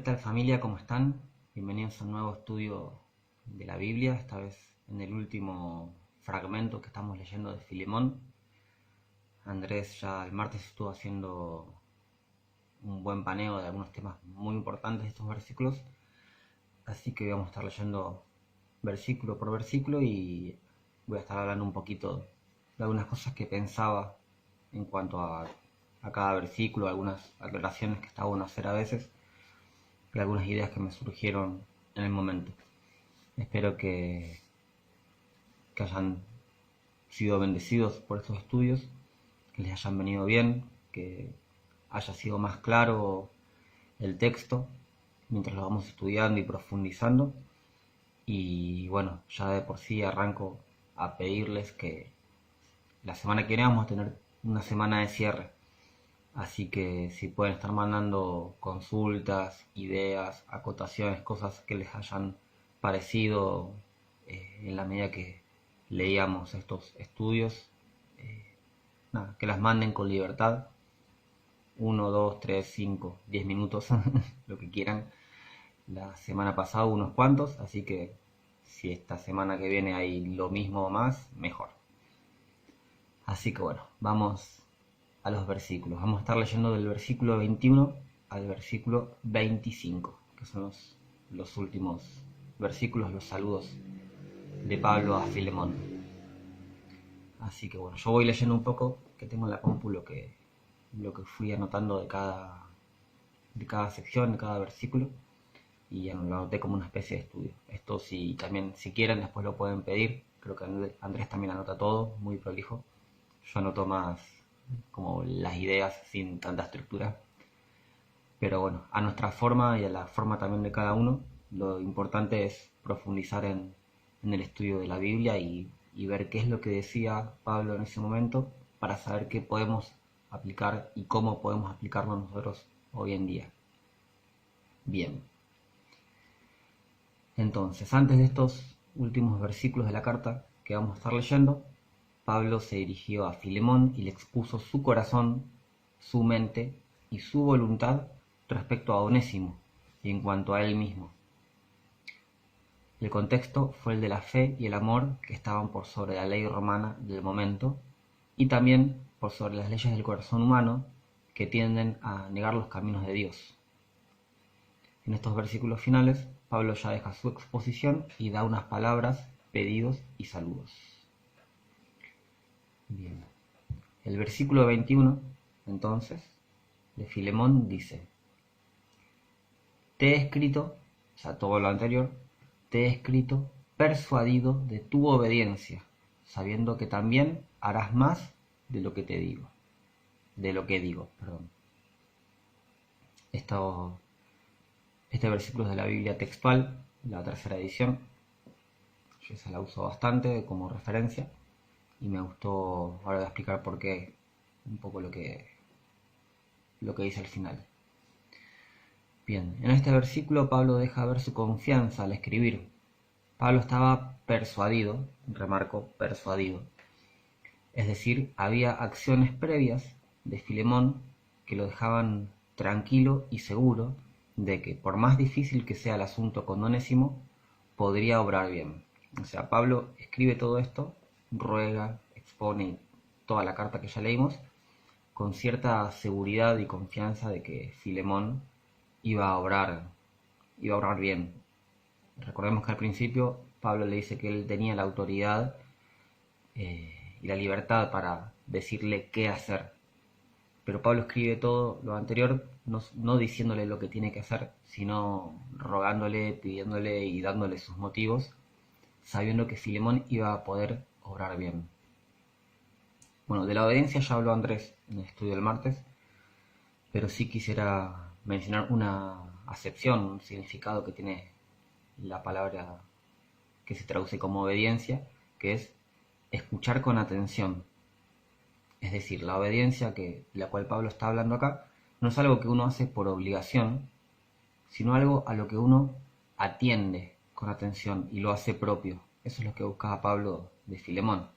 tal familia? ¿Cómo están? Bienvenidos a un nuevo estudio de la Biblia, esta vez en el último fragmento que estamos leyendo de Filemón. Andrés ya el martes estuvo haciendo un buen paneo de algunos temas muy importantes de estos versículos, así que vamos a estar leyendo versículo por versículo y voy a estar hablando un poquito de algunas cosas que pensaba en cuanto a cada versículo, algunas aclaraciones que está bueno hacer a veces y algunas ideas que me surgieron en el momento. Espero que hayan sido bendecidos por estos estudios, que les hayan venido bien, que haya sido más claro el texto mientras lo vamos estudiando y profundizando. Y bueno, ya de por sí arranco a pedirles que la semana que viene vamos a tener una semana de cierre. Así que si pueden estar mandando consultas, ideas, acotaciones, cosas que les hayan parecido en la medida que leíamos estos estudios, nada, que las manden con libertad. 1, 2, 3, 5, 10 minutos, lo que quieran. La semana pasada unos cuantos, así que si esta semana que viene hay lo mismo o más, mejor. Así que bueno, vamos a los versículos. Vamos a estar leyendo del versículo 21 al versículo 25, que son los últimos versículos, los saludos de Pablo a Filemón. Así que bueno, yo voy leyendo un poco, que tengo en la compu lo que fui anotando de cada sección, de cada versículo, y ya lo anoté como una especie de estudio. Esto si quieren después lo pueden pedir. Creo que Andrés también anota todo, muy prolijo. Yo anoto más como las ideas sin tanta estructura. Pero bueno, a nuestra forma y a la forma también de cada uno, lo importante es profundizar en el estudio de la Biblia y ver qué es lo que decía Pablo en ese momento para saber qué podemos aplicar y cómo podemos aplicarlo nosotros hoy en día. Bien. Entonces, antes de estos últimos versículos de la carta que vamos a estar leyendo, Pablo se dirigió a Filemón y le expuso su corazón, su mente y su voluntad respecto a Onésimo y en cuanto a él mismo. El contexto fue el de la fe y el amor que estaban por sobre la ley romana del momento y también por sobre las leyes del corazón humano que tienden a negar los caminos de Dios. En estos versículos finales, Pablo ya deja su exposición y da unas palabras, pedidos y saludos. Bien. El versículo 21, entonces, de Filemón dice: Te he escrito, o sea, todo lo anterior, te he escrito persuadido de tu obediencia, sabiendo que también harás más de lo que te digo. De lo que digo, perdón. Este versículo es de la Biblia textual, la tercera edición. Yo esa la uso bastante como referencia y me gustó. Ahora voy a explicar por qué, un poco lo que dice al final. Bien, en este versículo Pablo deja ver su confianza al escribir. Pablo estaba persuadido, remarco, persuadido. Es decir, había acciones previas de Filemón que lo dejaban tranquilo y seguro de que, por más difícil que sea el asunto con Onésimo, podría obrar bien. O sea, Pablo escribe todo esto, ruega, expone toda la carta que ya leímos, con cierta seguridad y confianza de que Filemón iba a obrar bien. Recordemos que al principio Pablo le dice que él tenía la autoridad y la libertad para decirle qué hacer. Pero Pablo escribe todo lo anterior no diciéndole lo que tiene que hacer, sino rogándole, pidiéndole y dándole sus motivos, sabiendo que Filemón iba a poder obrar bien. Bueno, de la obediencia ya habló Andrés en el estudio del martes, pero sí quisiera mencionar una acepción, un significado que tiene la palabra que se traduce como obediencia, que es escuchar con atención. Es decir, la obediencia de la cual Pablo está hablando acá no es algo que uno hace por obligación, sino algo a lo que uno atiende con atención y lo hace propio. Eso es lo que buscaba Pablo de Filemón.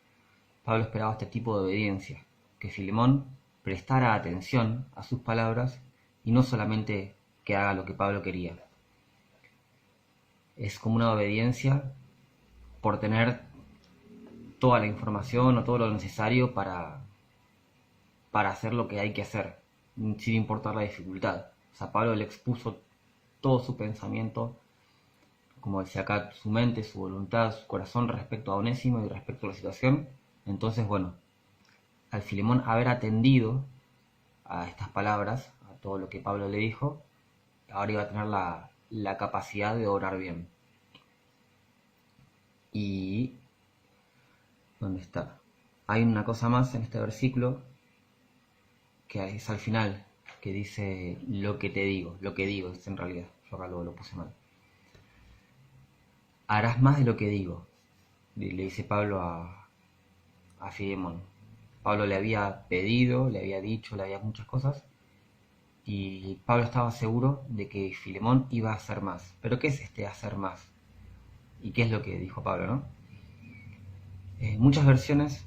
Pablo esperaba este tipo de obediencia, que Filemón prestara atención a sus palabras y no solamente que haga lo que Pablo quería. es como una obediencia por tener toda la información o todo lo necesario para hacer lo que hay que hacer, sin importar la dificultad. O sea, Pablo le expuso todo su pensamiento, como decía acá, su mente, su voluntad, su corazón respecto a Onésimo y respecto a la situación. Entonces, bueno, al Filemón haber atendido a estas palabras, a todo lo que Pablo le dijo, ahora iba a tener la capacidad de orar bien. Y ¿dónde está? Hay una cosa más en este versículo que es al final, que dice lo que te digo, lo que digo, es en realidad, yo acá lo puse mal. Harás más de lo que digo, le dice Pablo a Filemón. Pablo le había pedido, le había dicho, le había muchas cosas, y Pablo estaba seguro de que Filemón iba a hacer más. Pero ¿qué es este hacer más? ¿Y qué es lo que dijo Pablo, no? Muchas versiones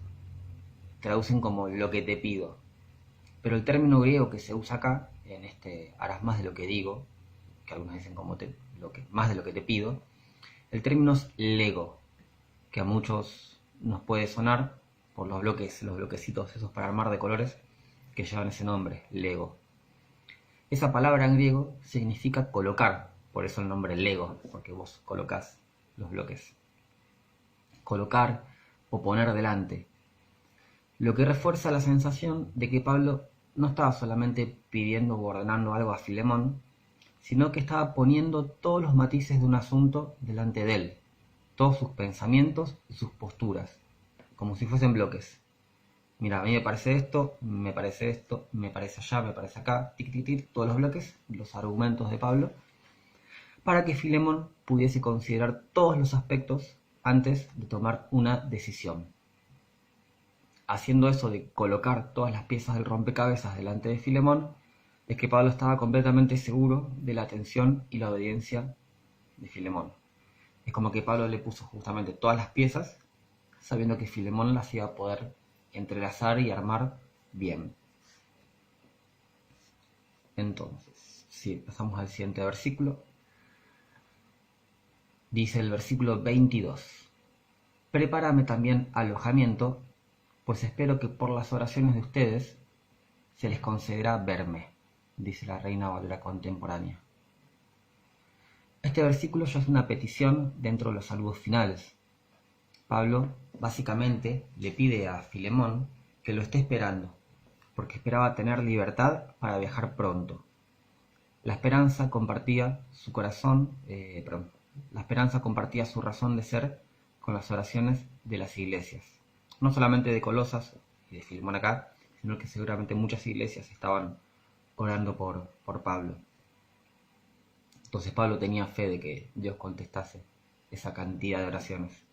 traducen como lo que te pido, pero el término griego que se usa acá, en este harás más de lo que digo, que algunos dicen como más de lo que te pido, el término es lego, que a muchos nos puede sonar por los bloquecitos esos para armar de colores que llevan ese nombre, lego. Esa palabra en griego significa colocar, por eso el nombre lego, porque vos colocás los bloques. Colocar o poner delante. Lo que refuerza la sensación de que Pablo no estaba solamente pidiendo o ordenando algo a Filemón, sino que estaba poniendo todos los matices de un asunto delante de él, todos sus pensamientos y sus posturas, como si fuesen bloques. Mira, a mí me parece esto, me parece esto, me parece allá, me parece acá, tic, tic, tic, todos los bloques, los argumentos de Pablo, para que Filemón pudiese considerar todos los aspectos antes de tomar una decisión. Haciendo eso de colocar todas las piezas del rompecabezas delante de Filemón, es que Pablo estaba completamente seguro de la atención y la obediencia de Filemón. Es como que Pablo le puso justamente todas las piezas, sabiendo que Filemón las iba a poder entrelazar y armar bien. Entonces, si pasamos al siguiente versículo, dice el versículo 22: Prepárame también alojamiento, pues espero que por las oraciones de ustedes se les concederá verme, dice la Reina Valera contemporánea. Este versículo ya es una petición dentro de los saludos finales. Pablo básicamente le pide a Filemón que lo esté esperando, porque esperaba tener libertad para viajar pronto. La esperanza compartía su corazón, la esperanza compartía su razón de ser con las oraciones de las iglesias, no solamente de Colosas y de Filemón acá, sino que seguramente muchas iglesias estaban orando por Pablo. Entonces Pablo tenía fe de que Dios contestase esa cantidad de oraciones.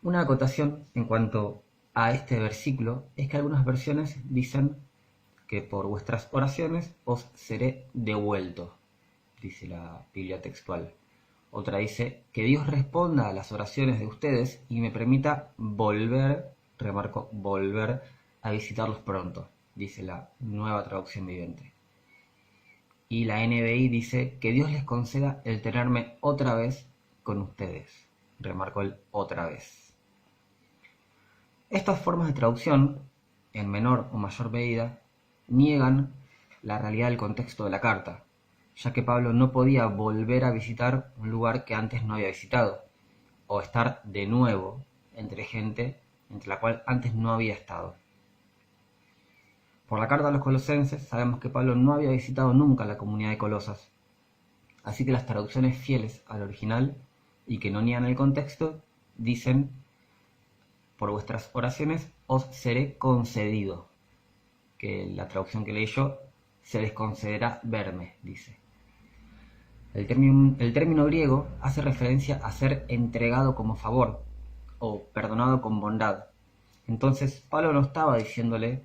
Una acotación en cuanto a este versículo es que algunas versiones dicen que por vuestras oraciones os seré devuelto, dice la Biblia textual. Otra dice que Dios responda a las oraciones de ustedes y me permita volver, remarco, volver a visitarlos pronto, dice la Nueva Traducción Viviente. Y la NBI dice que Dios les conceda el tenerme otra vez con ustedes, remarco el otra vez. Estas formas de traducción, en menor o mayor medida, niegan la realidad del contexto de la carta, ya que Pablo no podía volver a visitar un lugar que antes no había visitado, o estar de nuevo entre gente entre la cual antes no había estado. Por la carta a los colosenses sabemos que Pablo no había visitado nunca la comunidad de Colosas, así que las traducciones fieles al original y que no niegan el contexto dicen: por vuestras oraciones os seré concedido, que la traducción que leí yo, se les concederá verme, dice. El término griego hace referencia a ser entregado como favor o perdonado con bondad. Entonces Pablo no estaba diciéndole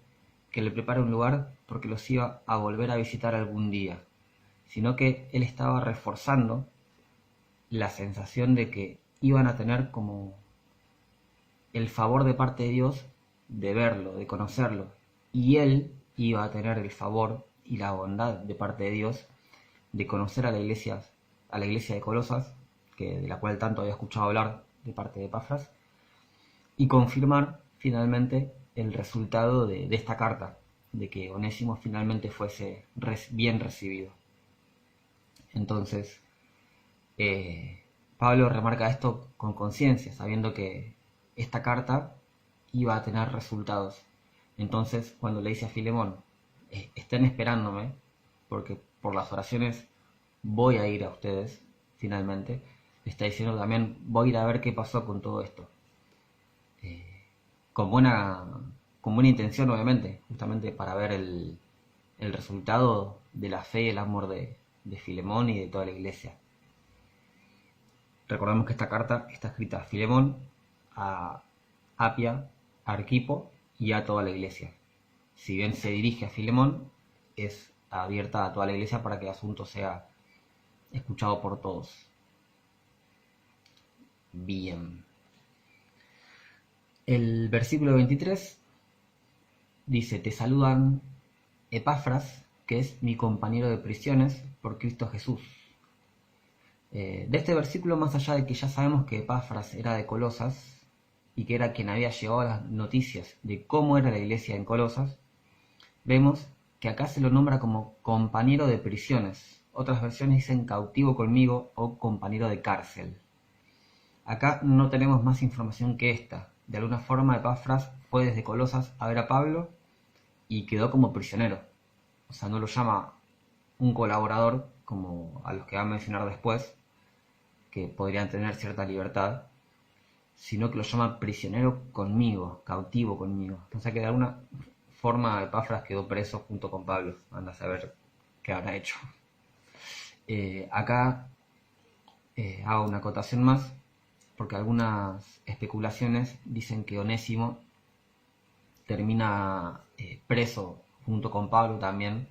que le prepare un lugar porque los iba a volver a visitar algún día, sino que él estaba reforzando la sensación de que iban a tener como el favor de parte de Dios de verlo, de conocerlo, y él iba a tener el favor y la bondad de parte de Dios de conocer a la iglesia a la iglesia de Colosas, de la cual tanto había escuchado hablar de parte de Epafras, y confirmar finalmente el resultado de esta carta, de que Onésimo finalmente fuese bien recibido. Entonces, Pablo remarca esto con conciencia, sabiendo que esta carta iba a tener resultados. Entonces, cuando le dice a Filemón, estén esperándome, porque por las oraciones voy a ir a ustedes, finalmente, está diciendo también, voy a ir a ver qué pasó con todo esto. Con buena intención, obviamente, justamente para ver el resultado de la fe y el amor de Filemón y de toda la iglesia. Recordemos que esta carta está escrita a Filemón, a Apia, a Arquipo y a toda la iglesia. Si bien se dirige a Filemón, es abierta a toda la iglesia para que el asunto sea escuchado por todos. Bien. El versículo 23 dice, te saludan Epafras, que es mi compañero de prisiones por Cristo Jesús. De este versículo, más allá de que ya sabemos que Epafras era de Colosas y que era quien había llevado las noticias de cómo era la iglesia en Colosas, vemos que acá se lo nombra como compañero de prisiones. Otras versiones dicen cautivo conmigo o compañero de cárcel. Acá no tenemos más información que esta. De alguna forma Epafras fue desde Colosas a ver a Pablo y quedó como prisionero. O sea, no lo llama un colaborador como a los que va a mencionar después, que podrían tener cierta libertad, sino que lo llama prisionero conmigo, cautivo conmigo. O sea que de alguna forma Epafras quedó preso junto con Pablo. Anda a saber qué habrá hecho. Acá hago una acotación más, porque algunas especulaciones dicen que Onésimo termina preso junto con Pablo también,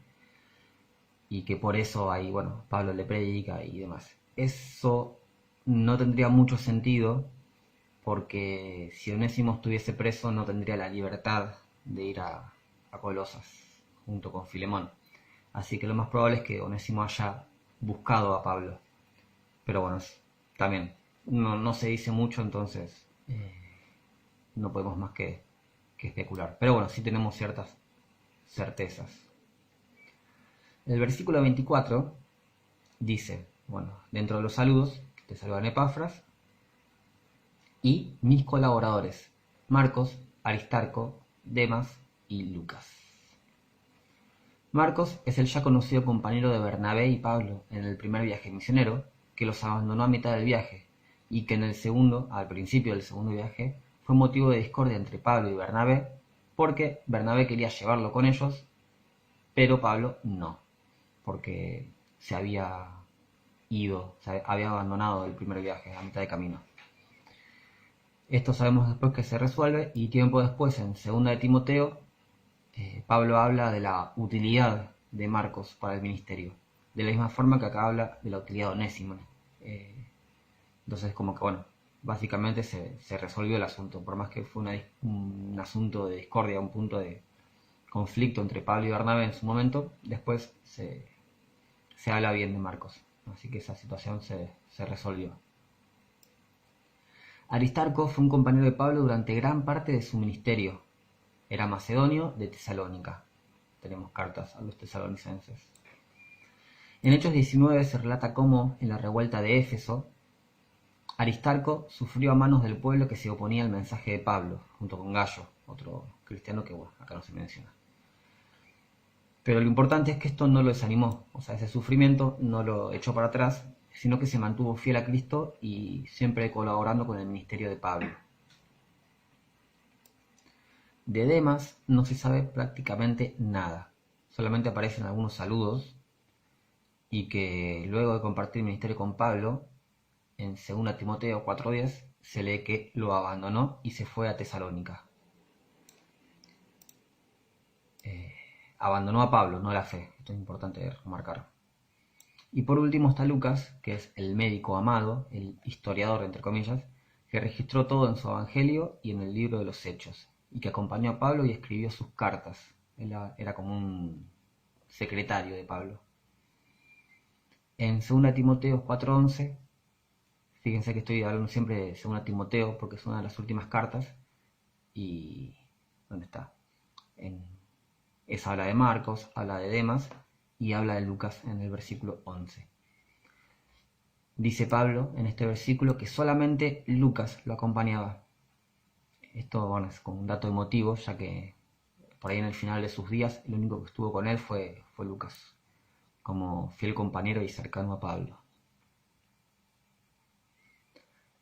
y que por eso ahí, bueno, Pablo le predica y demás. Eso no tendría mucho sentido, porque si Onésimo estuviese preso no tendría la libertad de ir a Colosas junto con Filemón. Así que lo más probable es que Onésimo haya buscado a Pablo. Pero bueno, también no se dice mucho, entonces no podemos más que especular. Pero bueno, sí tenemos ciertas certezas. El versículo 24 dice, bueno, dentro de los saludos, te saludan Epafras y mis colaboradores, Marcos, Aristarco, Demas y Lucas. Marcos es el ya conocido compañero de Bernabé y Pablo en el primer viaje misionero, que los abandonó a mitad del viaje, y que en el segundo, al principio del segundo viaje, fue motivo de discordia entre Pablo y Bernabé, porque Bernabé quería llevarlo con ellos, pero Pablo no, porque se había ido, se había abandonado el primer viaje a mitad de camino. Esto sabemos después que se resuelve, y tiempo después, en 2 de Timoteo, Pablo habla de la utilidad de Marcos para el ministerio, de la misma forma que acá habla de la utilidad de Onésimo. Entonces, como que bueno, básicamente se resolvió el asunto, por más que fue un asunto de discordia, un punto de conflicto entre Pablo y Bernabé en su momento, después se habla bien de Marcos, así que esa situación se resolvió. Aristarco fue un compañero de Pablo durante gran parte de su ministerio. Era macedonio de Tesalónica. Tenemos cartas a los tesalonicenses. En Hechos 19 se relata cómo, en la revuelta de Éfeso, Aristarco sufrió a manos del pueblo que se oponía al mensaje de Pablo, junto con Gallo, otro cristiano que bueno, acá no se menciona. Pero lo importante es que esto no lo desanimó, o sea, ese sufrimiento no lo echó para atrás, sino que se mantuvo fiel a Cristo y siempre colaborando con el ministerio de Pablo. De Demas no se sabe prácticamente nada, solamente aparecen algunos saludos, y que luego de compartir el ministerio con Pablo, en 2 Timoteo 4:10, se lee que lo abandonó y se fue a Tesalónica. Abandonó a Pablo, no la fe, esto es importante remarcar. Y por último está Lucas, que es el médico amado, el historiador entre comillas, que registró todo en su evangelio y en el libro de los Hechos, y que acompañó a Pablo y escribió sus cartas. Él era como un secretario de Pablo. En 2 Timoteo 4:11, fíjense que estoy hablando siempre de 2 Timoteo porque es una de las últimas cartas. Y ¿dónde está? Esa habla de Marcos, habla de Demas y habla de Lucas en el versículo 11. Dice Pablo en este versículo que solamente Lucas lo acompañaba. Esto, bueno, es como un dato emotivo, ya que por ahí en el final de sus días el único que estuvo con él fue Lucas, como fiel compañero y cercano a Pablo.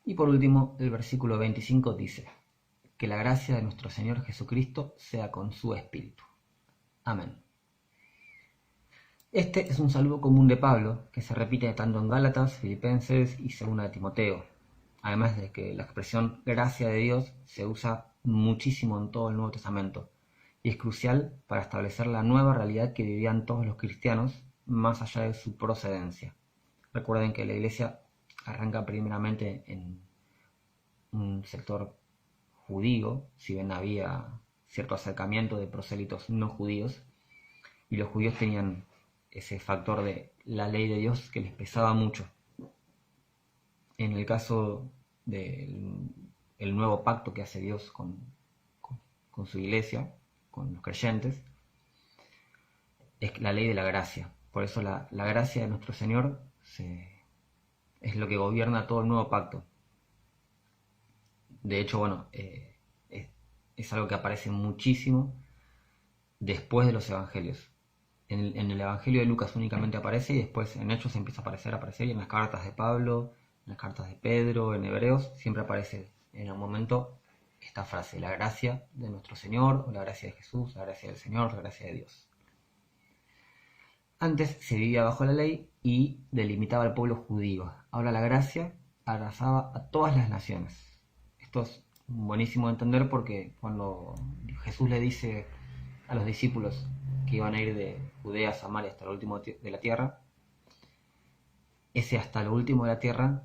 Y por último, el versículo 25 dice: que la gracia de nuestro Señor Jesucristo sea con su espíritu. Amén. Este es un saludo común de Pablo, que se repite tanto en Gálatas, Filipenses y 2 Timoteo. Además de que la expresión gracia de Dios se usa muchísimo en todo el Nuevo Testamento y es crucial para establecer la nueva realidad que vivían todos los cristianos más allá de su procedencia. Recuerden que la iglesia arranca primeramente en un sector judío, si bien había cierto acercamiento de prosélitos no judíos, y los judíos tenían ese factor de la ley de Dios que les pesaba mucho. En el caso del nuevo pacto que hace Dios con su iglesia, con los creyentes, es la ley de la gracia. Por eso la gracia de nuestro Señor es lo que gobierna todo el nuevo pacto. De hecho, bueno, es algo que aparece muchísimo después de los evangelios. En el Evangelio de Lucas únicamente aparece y después en Hechos empieza a aparecer y en las cartas de Pablo, en las cartas de Pedro, en Hebreos, siempre aparece en un momento esta frase: la gracia de nuestro Señor, o la gracia de Jesús, la gracia del Señor, la gracia de Dios. Antes se vivía bajo la ley y delimitaba al pueblo judío. Ahora la gracia abrazaba a todas las naciones. Esto es buenísimo de entender porque cuando Jesús le dice a los discípulos que iban a ir de Judea a Samaria hasta lo último de la tierra, ese hasta lo último de la tierra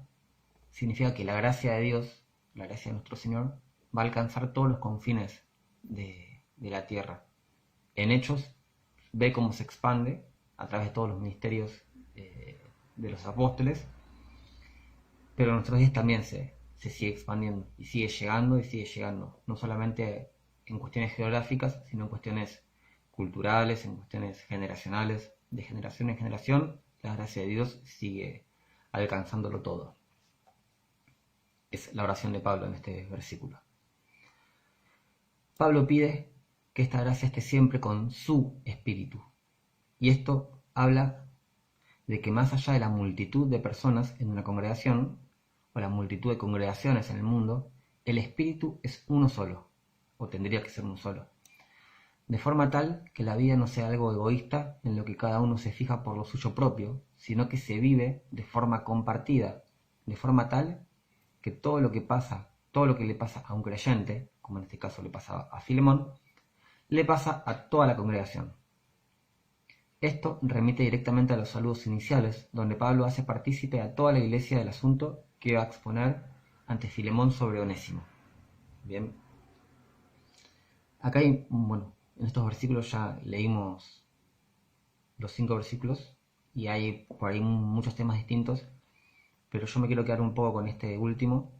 significa que la gracia de Dios, la gracia de nuestro Señor, va a alcanzar todos los confines de la tierra. En Hechos ve cómo se expande a través de todos los ministerios de los apóstoles, pero en nuestros días también se sigue expandiendo y sigue llegando, no solamente en cuestiones geográficas, sino en cuestiones culturales, en cuestiones generacionales. De generación en generación, la gracia de Dios sigue alcanzándolo todo. Es la oración de Pablo en este versículo. Pablo pide que esta gracia esté siempre con su espíritu. Y esto habla de que más allá de la multitud de personas en una congregación, o la multitud de congregaciones en el mundo, el espíritu es uno solo, o tendría que ser uno solo. De forma tal que la vida no sea algo egoísta en lo que cada uno se fija por lo suyo propio, sino que se vive de forma compartida, de forma tal que todo lo que le pasa a un creyente, como en este caso le pasaba a Filemón, le pasa a toda la congregación. Esto remite directamente a los saludos iniciales, donde Pablo hace partícipe a toda la iglesia del asunto que va a exponer ante Filemón sobre Onésimo. Bien. Acá hay, bueno, en estos versículos ya leímos los 5 versículos y hay por ahí muchos temas distintos, pero yo me quiero quedar un poco con este último,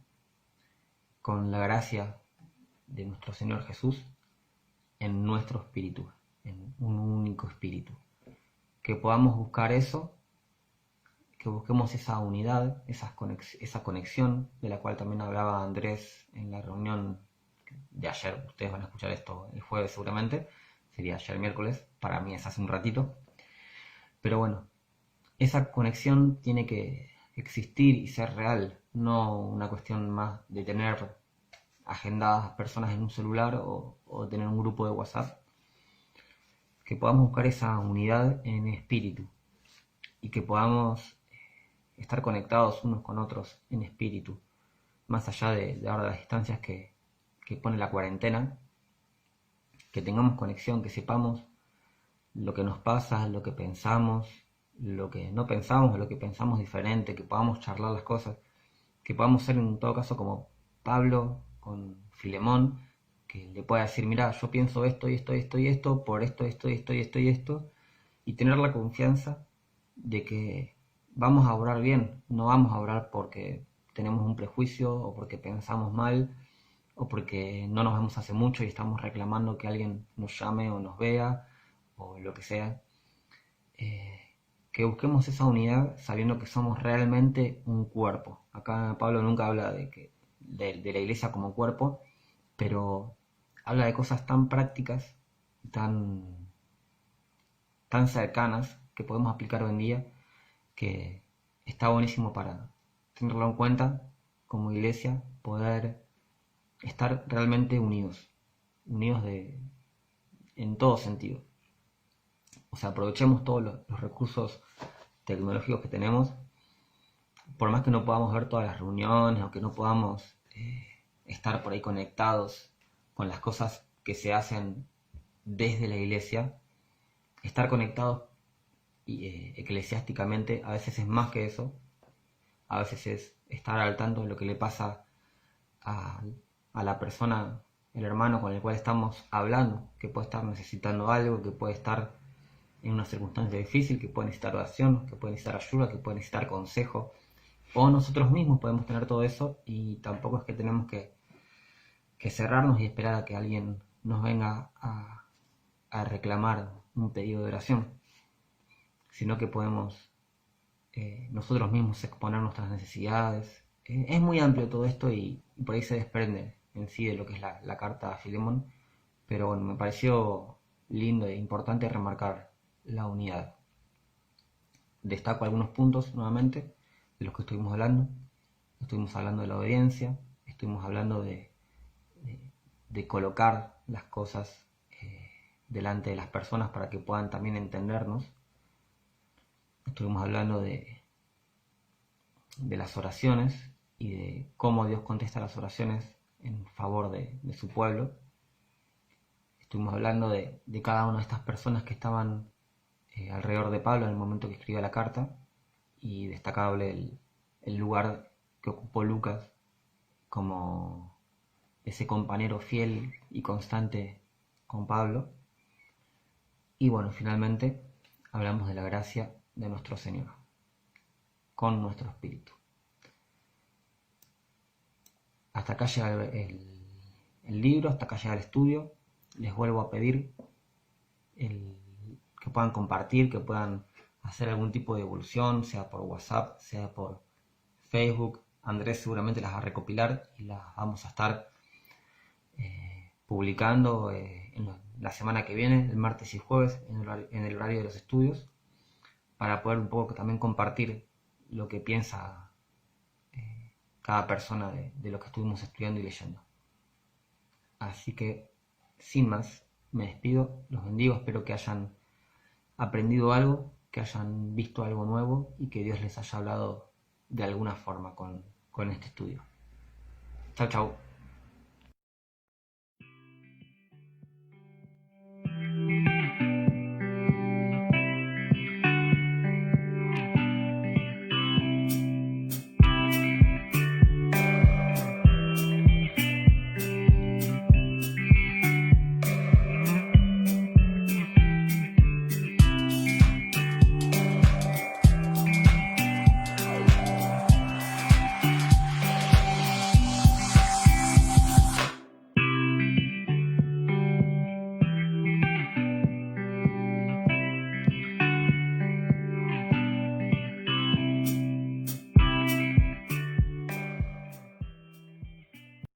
con la gracia de nuestro Señor Jesús en nuestro espíritu, en un único espíritu. Que podamos buscar eso, que busquemos esa unidad, esa conexión de la cual también hablaba Andrés en la reunión de ayer. Ustedes van a escuchar esto el jueves seguramente, sería ayer miércoles, para mí es hace un ratito. Pero bueno, esa conexión tiene que existir y ser real, no una cuestión más de tener agendadas personas en un celular o tener un grupo de WhatsApp. Que podamos buscar esa unidad en espíritu y que podamos estar conectados unos con otros en espíritu, más allá de ahora las distancias que pone la cuarentena, que tengamos conexión, que sepamos lo que nos pasa, lo que pensamos, lo que no pensamos, lo que pensamos diferente, que podamos charlar las cosas, que podamos ser en todo caso como Pablo con Filemón, que le pueda decir: mira, yo pienso esto y esto y esto y esto, por esto, esto y esto y esto y esto, y tener la confianza de que vamos a orar bien, no vamos a orar porque tenemos un prejuicio o porque pensamos mal o porque no nos vemos hace mucho y estamos reclamando que alguien nos llame o nos vea o lo que sea. Eh, que busquemos esa unidad sabiendo que somos realmente un cuerpo. Acá Pablo nunca habla de la iglesia como cuerpo, pero habla de cosas tan prácticas, tan, tan cercanas que podemos aplicar hoy en día, que está buenísimo para tenerlo en cuenta como iglesia, poder estar realmente unidos, unidos en todo sentido. O sea, aprovechemos todos los recursos tecnológicos que tenemos, por más que no podamos ver todas las reuniones o que no podamos estar por ahí conectados con las cosas que se hacen desde la iglesia, estar conectados eclesiásticamente a veces es más que eso, a veces es estar al tanto de lo que le pasa a, a la persona, el hermano con el cual estamos hablando, que puede estar necesitando algo, que puede estar en una circunstancia difícil, que puede necesitar oración, que puede necesitar ayuda, que puede necesitar consejo, o nosotros mismos podemos tener todo eso y tampoco es que tenemos que cerrarnos y esperar a que alguien nos venga a reclamar un pedido de oración, sino que podemos nosotros mismos exponer nuestras necesidades. Es muy amplio todo esto y por ahí se desprende en sí de lo que es la carta a Filemón, pero bueno, me pareció lindo e importante remarcar la unidad. Destaco algunos puntos nuevamente de los que estuvimos hablando. Estuvimos hablando de la obediencia, estuvimos hablando de colocar las cosas delante de las personas para que puedan también entendernos. Estuvimos hablando de las oraciones y de cómo Dios contesta las oraciones en favor de su pueblo. Estuvimos hablando de cada una de estas personas que estaban alrededor de Pablo en el momento que escribió la carta, y destacable el lugar que ocupó Lucas como ese compañero fiel y constante con Pablo. Y bueno, finalmente hablamos de la gracia de nuestro Señor con nuestro espíritu. Hasta acá llega el libro, hasta acá llega el estudio. Les vuelvo a pedir que puedan compartir, que puedan hacer algún tipo de evolución, sea por WhatsApp, sea por Facebook. Andrés seguramente las va a recopilar y las vamos a estar publicando en la semana que viene, el martes y jueves, en el horario de los estudios, para poder un poco también compartir lo que piensa cada persona de lo que estuvimos estudiando y leyendo. Así que, sin más, me despido, los bendigo, espero que hayan aprendido algo, que hayan visto algo nuevo y que Dios les haya hablado de alguna forma con este estudio. Chau, chau.